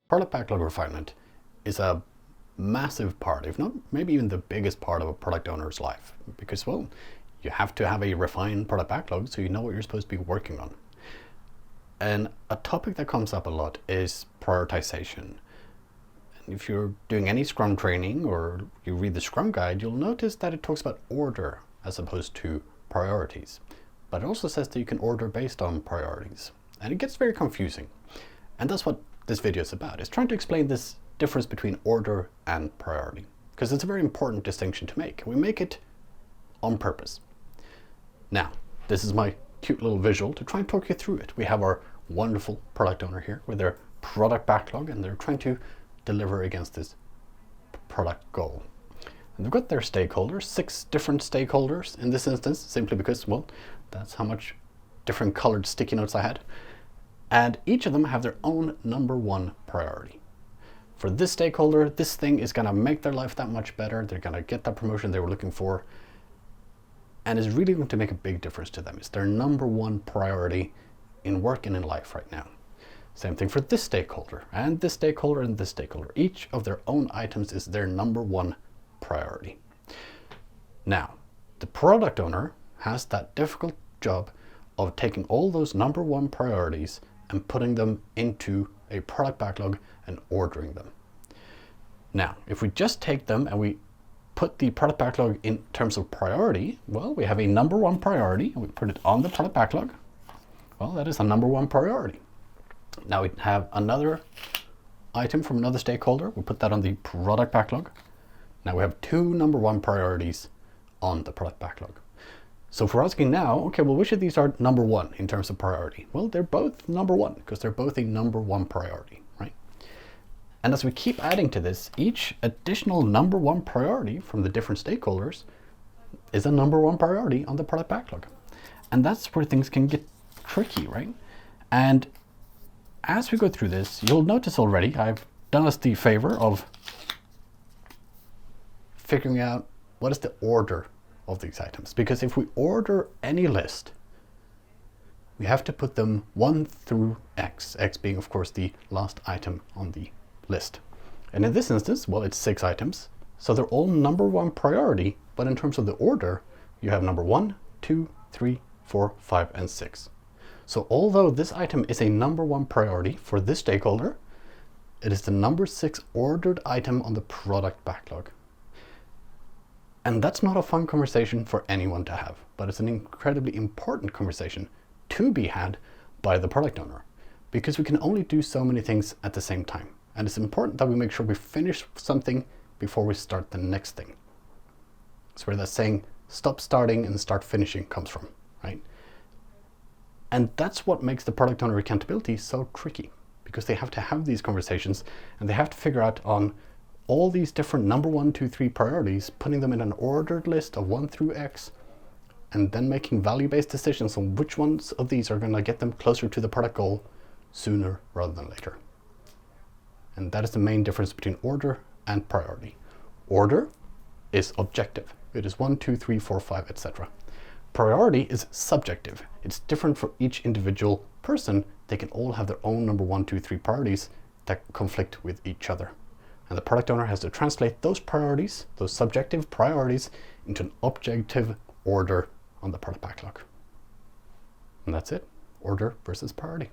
Product backlog refinement is a massive part, if not maybe even the biggest part of a product owner's life, because, well, you have to have a refined product backlog so you know what you're supposed to be working on. And a topic that comes up a lot is prioritization. And if you're doing any Scrum training or you read the Scrum guide, you'll notice that it talks about order as opposed to priorities. But it also says that you can order based on priorities. And it gets very confusing. And that's what this video is about. It's trying to explain this difference between order and priority, because it's a very important distinction to make. We make it on purpose. Now, this is my cute little visual to try and talk you through it. We have our wonderful product owner here with their product backlog, and they're trying to deliver against this product goal. And they've got their stakeholders, 6 different stakeholders in this instance, simply because, well, that's how much different colored sticky notes I had. And each of them have their own number one priority. For this stakeholder, this thing is going to make their life that much better. They're going to get that promotion they were looking for. And is really going to make a big difference to them. It's their number one priority in work and in life right now. Same thing for this stakeholder, and this stakeholder, and this stakeholder. Each of their own items is their number one priority. Now, the product owner has that difficult job of taking all those number one priorities and putting them into a product backlog and ordering them. Now, if we just take them and we put the product backlog in terms of priority, well, we have a number one priority and we put it on the product backlog. Well, that is a number one priority. Now we have another item from another stakeholder. We put that on the product backlog. Now we have 2 number one priorities on the product backlog. So if we're asking now, okay, well, which of these are number one in terms of priority? Well, they're both number one because they're both a number one priority, right? And as we keep adding to this, each additional number one priority from the different stakeholders is a number one priority on the product backlog. And that's where things can get tricky, right? And as we go through this, you'll notice already, I've done us the favor of figuring out what is the order of these items. Because if we order any list, we have to put them 1 through X, X being, of course, the last item on the list. And in this instance, well, it's 6 items. So they're all number one priority, but in terms of the order, you have number 1, 2, 3, 4, 5, and 6. So although this item is a number one priority for this stakeholder, it is the number 6 ordered item on the product backlog. And that's not a fun conversation for anyone to have, but it's an incredibly important conversation to be had by the product owner, because we can only do so many things at the same time. And it's important that we make sure we finish something before we start the next thing. It's where that saying, stop starting and start finishing comes from, right? And that's what makes the product owner accountability so tricky, because they have to have these conversations and they have to figure out on all these different number 1, 2, 3 priorities, putting them in an ordered list of 1 through X, and then making value-based decisions on which ones of these are going to get them closer to the product goal sooner rather than later. And that is the main difference between order and priority. Order is objective. It is 1, 2, 3, 4, 5, etc. Priority is subjective. It's different for each individual person. They can all have their own number 1, 2, 3 priorities that conflict with each other. And the product owner has to translate those priorities, those subjective priorities, into an objective order on the product backlog. And that's it. Order versus priority.